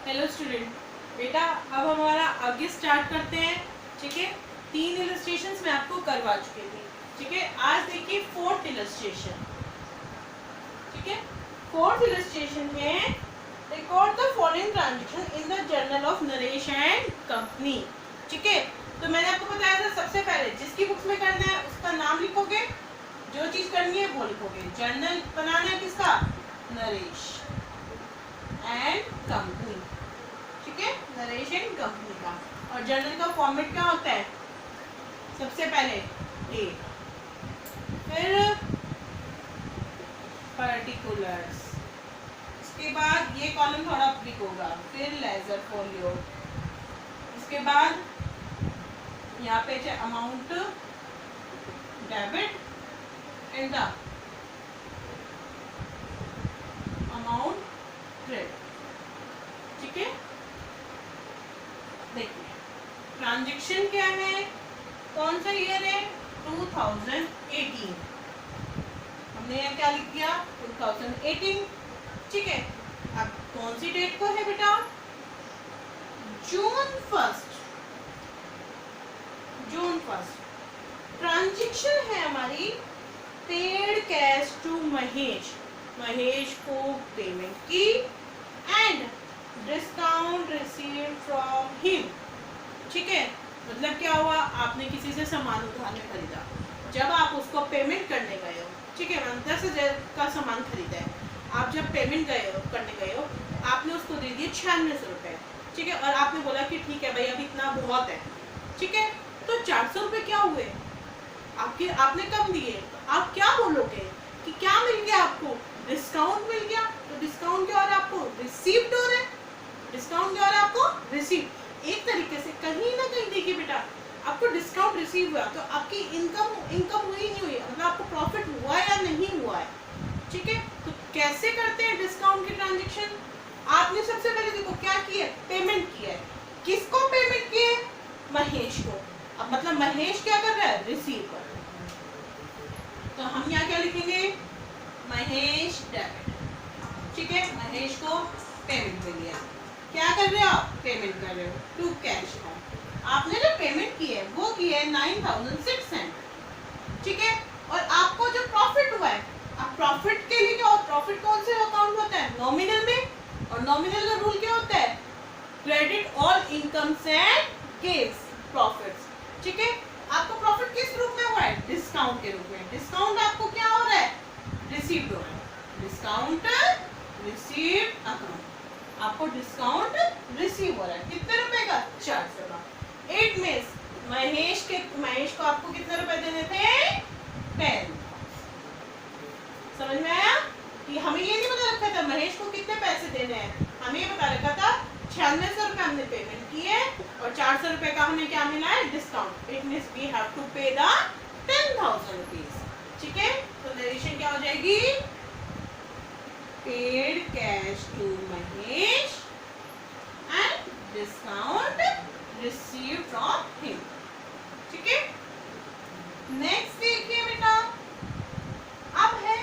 Hello student, बेटा अब हमारा आगे स्टार्ट करते हैं। ठीक है, 3 इलस्ट्रेशंस मैं आपको करवा चुकी थी। ठीक है, आज देखिए 4th इलस्ट्रेशन। ठीक है, 4th इलस्ट्रेशन में record the following transaction in the journal of Naresh and company. ठीक है, तो मैंने आपको बताया था सबसे पहले जिसकी बुक्स में करना है उसका नाम लिखोगे, जो चीज करनी है वो लिखोगे। जर्नल बनाना है किसका? Naresh and company. ठीक है, नरेश एंड कंपनी का। और जर्नल का फॉर्मेट क्या होता है? सबसे पहले ए, फिर पर्टिकुलर्स, इसके बाद ये कॉलम थोड़ा बिग होगा, फिर लेजर फोलियो, इसके बाद यहाँ पे है amount debit and the amount credit. ठीक है, देखिए ट्रांजैक्शन क्या है, कौन सा ईयर है? 2018। हमने यहाँ क्या लिख दिया? 2018। ठीक है, अब कौन सी डेट को है बेटा? जून 1। जून 1 ट्रांजैक्शन है हमारी paid cash to Mahesh. Mahesh को पेमेंट की and discount received from him. ठीक है, मतलब क्या हुआ? आपने किसी से सामान उधार में खरीदा, जब आप उसको पेमेंट करने गए हो, ठीक है, 10,000 का सामान खरीदा है, आप जब पेमेंट करने गए हो, आपने उसको दे दिए 9600 रुपये। ठीक है, और आपने बोला कि ठीक है भाई अब इतना बहुत है। ठीक है, तो 400 रुपये क्या हुए आपने कम दिए, तो आप क्या बोलोगे कि क्या मिल गया आपको? डिस्काउंट मिल गया। तो डिस्काउंट क्या हो रहा है आपको? रिसीव्ड हो रहा है। डिस्काउंट क्या हो रहा है आपको? रिसीव। एक तरीके से कहीं ना कहीं देखिए बेटा, आपको डिस्काउंट रिसीव हुआ तो आपकी इनकम हुई नहीं हुई, मतलब आपको प्रॉफिट हुआ या नहीं हुआ है। ठीक है, तो कैसे करते हैं डिस्काउंट की ट्रांजैक्शन? आपने सबसे पहले देखो क्या किया, पेमेंट किया है। किसको पेमेंट किया है? महेश को। अब मतलब महेश क्या कर रहा है? रिसीव कर रहा है। तो हम यहाँ क्या लिखेंगे? महेश डेबिट। ठीक है, महेश को पेमेंट मिल गया। क्या कर रहे हो आप? पेमेंट कर रहे हो टू कैश अकाउंट। आपने जो पेमेंट की है वो की है 9600। ठीक है, और आपको जो प्रॉफिट हुआ है, अब प्रॉफिट के लिए क्या हो? प्रॉफिट कौन से अकाउंट होता है? नॉमिनल में। और नॉमिनल का रूल क्या होता है? Credit all incomes and gains profits. ठीक है, आपको प्रॉफिट किस रूप में हुआ है? डिस्काउंट के रूप में। डिस्काउंट आपको क्या हो रहा है? रिसीव्ड हो रहा है। डिस्काउंट रिसीव्ड अकाउंट, आपको डिस्काउंट रिसीव हो रहा है। कितने रुपए का? 400 का। 8 में महेश को आपको कितने रुपए देने थे? 10। समझ में आया? कि हमें ये नहीं पता रखा था महेश को कितने पैसे देने हैं, हमें ये बता रखा था 9600 रुपए हमने पेमेंट की है और 400 रुपए का हमें क्या मिला है? Discount. It means we have to pay the 10,000 rupees. ठीक है, तो नरेशन क्या हो जाएगी? Paid cash to Mahesh and discount receive from him. ठीक है, नेक्स्ट देखिए बेटा, अब है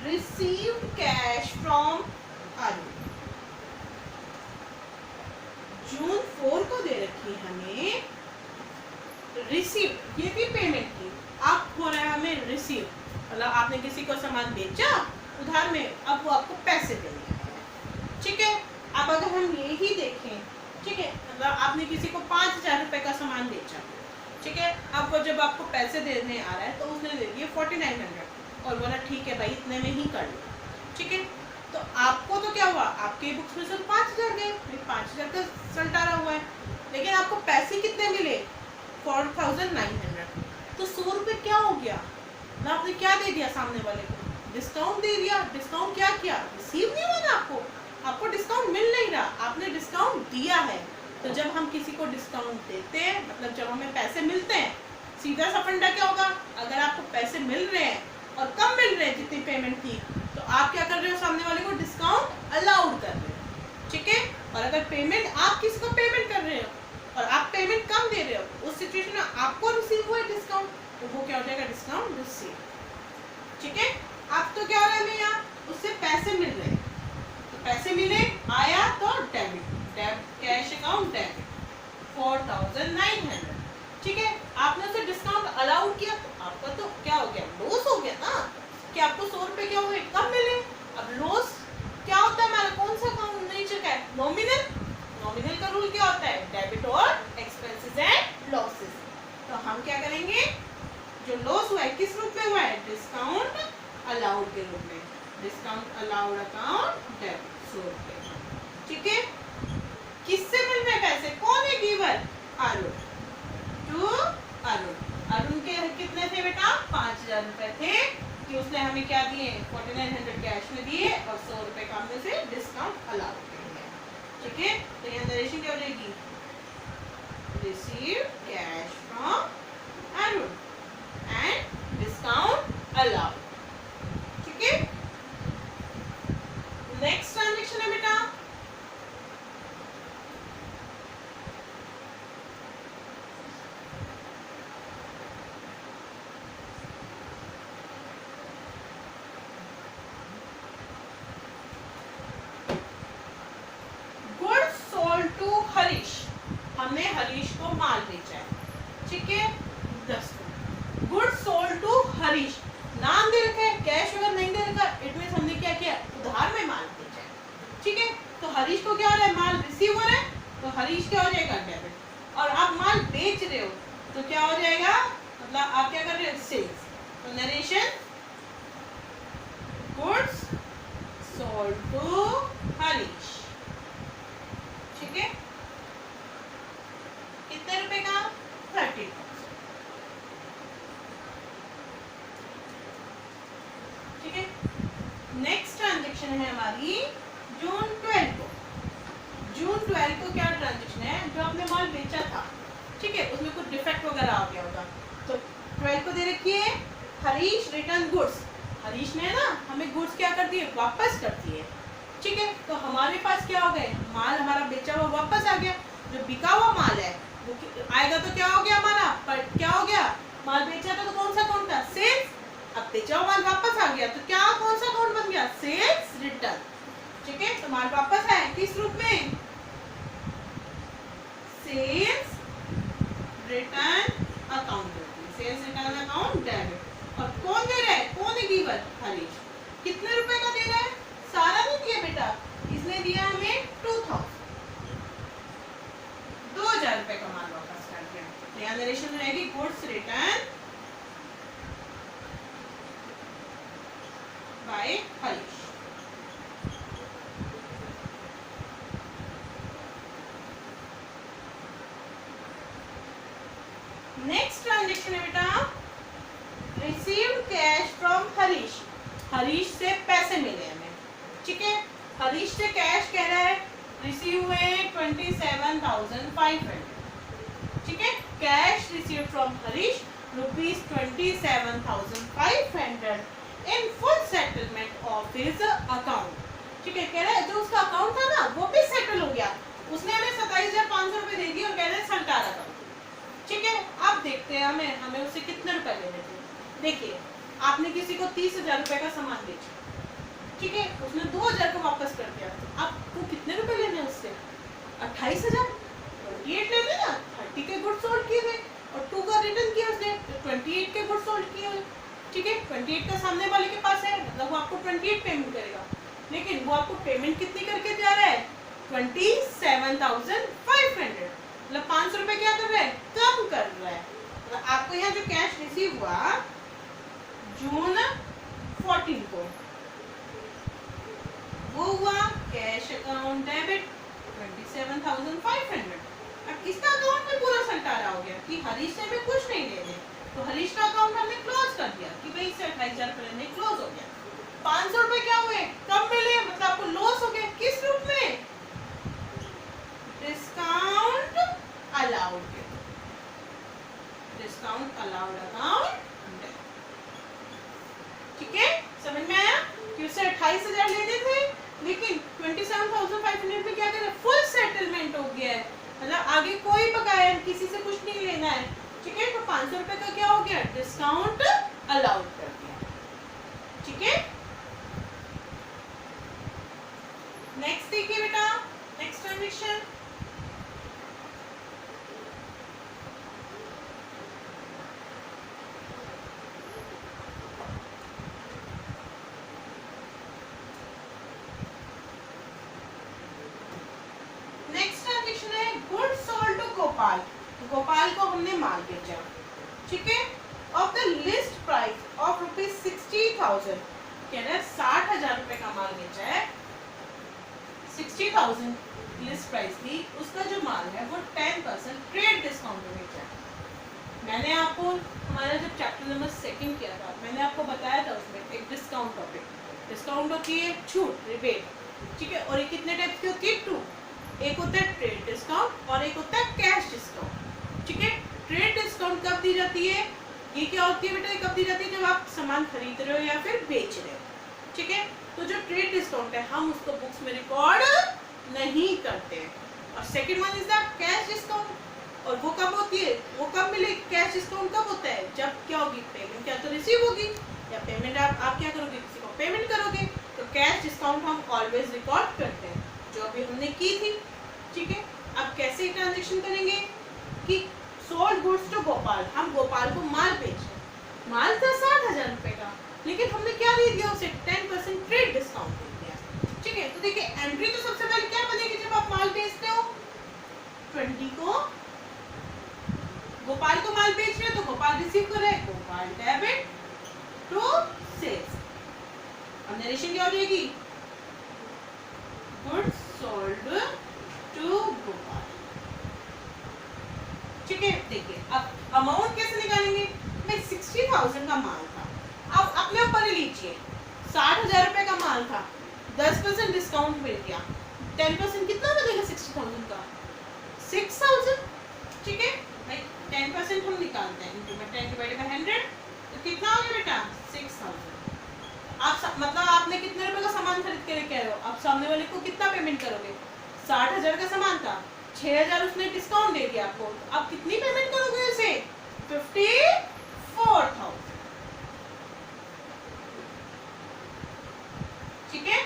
received cash from Arun. June 4 को दे रखी है हमें रिसीव, ये भी पेमेंट की। अब हो रहा है हमें रिसीव, मतलब आपने किसी को सामान बेचा उधार में, अब वो आपको पैसे देंगे। ठीक है, अब अगर हम यही देखें, ठीक है, मतलब आपने किसी को 5000 रुपए का सामान बेचा। ठीक है, अब वो जब आपको पैसे देने आ रहा है तो उसने दे दिए 4900 और बोला ठीक है भाई इतने में ही कर लो। ठीक है, तो आपको तो क्या हुआ? आपके बुक्स में से 5000 गए, 5000 का सल्टारा हुआ है, लेकिन आपको पैसे कितने मिले? 4900। तो 100 रुपये क्या हो गया ना? आपने क्या दे दिया सामने वाले को? डिस्काउंट दे दिया। डिस्काउंट क्या किया? रिसीव नहीं हुआ ना आपको डिस्काउंट मिल नहीं रहा, आपने डिस्काउंट दिया है। तो जब हम किसी को डिस्काउंट देते हैं, मतलब जब हमें पैसे मिलते हैं, सीधा सा फंडा क्या होगा? अगर आपको पैसे मिल रहे हैं और कम मिल रहे हैं जितनी पेमेंट थी, तो आप क्या कर रहे हो? सामने वाले को डिस्काउंट अलाउड कर रहे हो। ठीक है, और अगर पेमेंट आप किसी को पेमेंट कर रहे हो और आप पेमेंट कम दे रहे हो, उस सिचुएशन में आपको रिसीव हुआ डिस्काउंट, तो वो क्या हो जाएगा? Discount receive. ठीक है, अब तो क्या हो रहा है? उससे पैसे मिल रहे हैं, तो पैसे मिले आया तो डेबिट अलाउड अकाउंट डेबिट 100 रुपए। ठीक है, किससे मिल रहे पैसे, कौन है गिवर, अरुण, टू अरुण। अरुण के कितने थे बेटा, 5000 रुपए थे कि उसने हमें क्या दिए, 4900 कैश में दिए और 100 रुपए का हमने से डिस्काउंट अलाउड कर दिया। ठीक है, तो यहाँ नरेशन क्या हो जाएगी, receive cash from Arun and discount allowed. ठीक है, नेक्स्ट ट्रांजेक्शन है बेटा गुड्स सोल्ड टू हरीश, हमने हरीश को माल बेचा है। ठीक है, 10 गुड्स सोल्ड टू हरीश, नाम दे रखा है, कैश अगर नहीं दे रखा, इट मींस हमने क्या किया, उधार में माल बेचा है। ठीक है, तो हरीश को क्या हो रहा है, माल रिसीव हो रहा है, तो हरीश क्या हो जाएगा, डेबिट। और आप माल बेच रहे हो तो क्या हो जाएगा, मतलब आप क्या कर रहे हो, सेल्स। तो narration goods sold to Harish. ठीक है, कितने रुपए का, 30,000। ठीक है, नेक्स्ट ट्रांजेक्शन है हमारी जून 12 को। जून 12 को क्या ट्रांजेक्शन है, जो आपने माल बेचा था, ठीक है, उसमें कुछ डिफेक्ट वगैरह आ गया होगा, तो 12 को दे रखी है, हरीश रिटर्न गुड्स, हरीश ने ना हमें गुड्स क्या कर दिए, वापस कर दिए। ठीक है, तो हमारे पास क्या हो गए, माल हमारा बेचा हुआ वापस आ गया, जो बिका हुआ माल है वो आएगा तो क्या हो गया हमारा, पर क्या हो गया, माल बेचा था तो कौन सा अकाउंट था, सेल्स। अब बेचा हुआ माल वापस आ गया तो क्या, कौन सा अकाउंट बन गया, सेल्स रिटर्न। ठीक है, तो माल वापस आया किस रूप में, sales return account, sales return account debit. और कौन दे रहा है, कौन है गिवर, हरीश। कितने रुपए का दे रहा है, सारा नहीं दिया बेटा, इसने दिया हमें 2000 रुपए का माल वापस कर दिया। यहाँ नरेशन रहेगी goods return by Harish. Next transaction है बेटा received cash from Harish, Harish से पैसे मिले हमें। ठीक है, हरीश से कैश कह रहा है रिसीव हुए 27,500। ठीक है, cash receive from Harish ₹27,500 in full settlement of his account. ठीक है, कह रहा है जो उसका अकाउंट था ना वो भी सेटल हो गया, उसने हमें 27,500 रुपए दे दिए और कह रहे हैं सरकार अकाउंट। ठीक है, अब देखते हैं हमें उससे कितने रुपए लेने थे। देखिए, आपने किसी को 30,000 रुपए का सामान बेचा, ठीक है, उसने 2,000 को वापस कर दिया, आपको कितने रुपए लेने हैं उससे, 28,000। 28 ले लेना, 30 के गुड्स सोल्ड किए थे और 2 का रिटर्न किया उसने, 28 के गुड्स सोल्ड किए हुए। ठीक है, 28 का सामने वाले के पास है, मतलब वो आपको 28 पेमेंट करेगा, लेकिन वो आपको पेमेंट कितनी करके जा रहा है, 27,500, मतलब 500 रुपए क्या कर रहा है, कम कर रहा है। मतलब आपको यहाँ जो कैश रिसीव हुआ जून 14 को, वो हुआ कैश अकाउंट डेबिट 27,500। अब इसका अकाउंट में पूरा सल्टारा हो गया कि हरीश से हमें कुछ नहीं लेने, तो हरीश का अकाउंट हमने क्लोज कर दिया कि भाई इससे 28,000 रुपए क्लोज हो गया। 500 रुपए क्या हुए, कम मिले, मतलब आपको लॉस हो गया, किस रूप में, discount allowed, discount allowed account. ठीक है, समझ में आया कि उससे 28,000 लेने थे, लेकिन 27,500 में क्या करें, फुल सेटलमेंट हो गया है, मतलब आगे कोई बकाया किसी से कुछ नहीं लेना है। ठीक है, तो 500 रुपए का क्या हो गया, डिस्काउंट अलाउड कर दिया। ठीक है, नेक्स्ट देखिए बेटा, नेक्स्ट ट्रांजेक्शन गोपाल, गोपाल को हमने माल बेचा। ठीक है, of the list price of ₹60,000, कह रहा है 60,000 रुपए का माल बेचा है, 60,000 लिस्ट प्राइस थी, उसका जो माल है वो 10% ट्रेड डिस्काउंट में बेचा है। मैंने आपको हमारा जब चैप्टर नंबर 2 किया था, मैंने आपको बताया था उसमें एक डिस्काउंट टॉपिक, डिस्काउंट होती है छूट, रिबेट, ठीक है, और ये कितने टाइप की होती है? 2। एक होता है ट्रेड डिस्काउंट और एक होता है कैश डिस्काउंट, ठीक है। ट्रेड डिस्काउंट कब दी जाती है? ये क्या होती है बेटा? ये कब दी जाती है? जब आप सामान खरीद रहे हो या फिर बेच रहे हो, ठीक है। तो जो ट्रेड डिस्काउंट है हम उसको बुक्स में रिकॉर्ड नहीं करते हैं। और second one is the cash discount, और वो कब होती है? वो कब मिलेगी? कैश डिस्काउंट कब होता है? जब क्या होगी? पेमेंट क्या तो रिसीव होगी, या पेमेंट आप क्या करोगे? किसी को पेमेंट करोगे। तो कैश डिस्काउंट हम ऑलवेज रिकॉर्ड करते हैं, जो अभी हमने की थी, ठीक है। अब कैसे ट्रांजेक्शन करेंगे कि सोल्ड गुड्स टू गोपाल, हम गोपाल को माल बेच रहे, माल था 60,000 रुपए का, लेकिन हमने क्या दे दिया उसे? 10% ट्रेड डिस्काउंट दे दिया, ठीक है। तो देखिए एंट्री तो सबसे पहले क्या बनेगी जब आप माल बेचते हो? 20 को गोपाल को माल बेच रहे हो तो गोपाल रिसीव कर रहा है, गोपाल डेबिट टू सेल्स। अब नरेशन क्या हो जाएगी? गुड्स सोल्ड टू गोपाल, ठीक है। देखिए अब अमाउंट कैसे निकालेंगे? भाई 60,000 का माल था, अब अपने ऊपर ही लीजिए, 60,000 रुपए का माल था, 10% डिस्काउंट मिल गया, 10% कितना बनेगा 60,000 का? 6,000, ठीक है। भाई 10% हम निकालते हैं, इनटू में 10 डिवाइडेड बाय 100, तो कितना हो गया बेटा? 6,000। आप मतलब आपने कितने रुपए का सामान खरीद के लेके आए हो, आप सामने वाले को कितना पेमेंट करोगे? 60,000 का सामान था, 6,000 उसने डिस्काउंट दे दिया आपको, तो आप कितनी पेमेंट करोगे उसे? 54,000, ठीक है।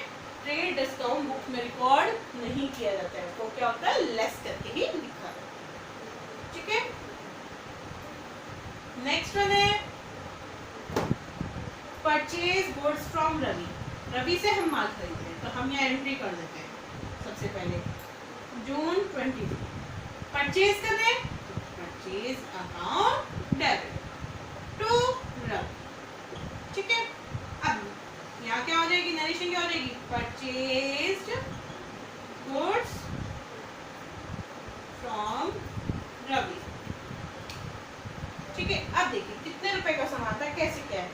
ट्रेड डिस्काउंट बुक में रिकॉर्ड नहीं किया जाता है, तो क्या होता है? लेस करके ही लिखा है, ठीक है। नेक्स्ट वन है purchase goods from Ravi. Ravi से हम माल खरीदते हैं, तो हम यहाँ एंट्री कर देते हैं। सबसे पहले जून 22 परचेज कर रहे हैं, purchase account debit to Ravi, ठीक है। अब यहाँ क्या हो जाएगी? नरेशन क्या हो जाएगी? परचेज्ड गुड्स फ्रॉम रवि, ठीक है। अब देखिए कितने रुपए का सामान था, कैसे क्या है?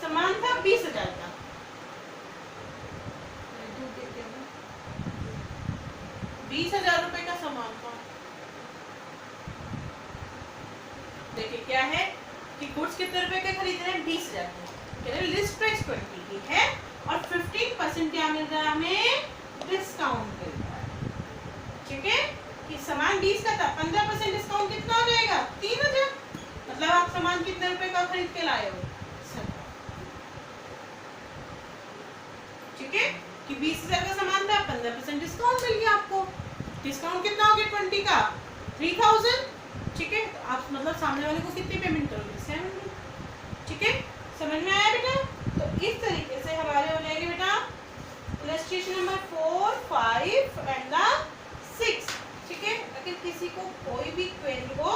सामान था 20,000 का, 20,000 रुपए का सामान था। देखिए क्या है कि गुड्स कितने रुपए के खरीद रहे हैं? 20,000 के, लिस्ट प्राइस 20 की है, और 15% क्या मिल रहा है हमें? डिस्काउंट मिल रहा है, ठीक है। कि सामान 20 का था, 15% डिस्काउंट कितना हो जाएगा? 3,000। मतलब आप सामान कितने रुपए का खरीद के लाए हो? ठीक है, कि 20,000 का सामान था, 15% डिस्काउंट मिल गया आपको। डिस्काउंट कितना हो गया? 20 का 3,000, ठीक है। तो आप मतलब सामने वाले को कितनी पेमेंट करोगे? 70, ठीक है। समझ में आया बेटा? तो इस तरीके से हमारे हो जाएंगे बेटा इलस्ट्रेशन नंबर 4, 5 एंड 6, ठीक है। अगर किसी को कोई भी क्वेरी हो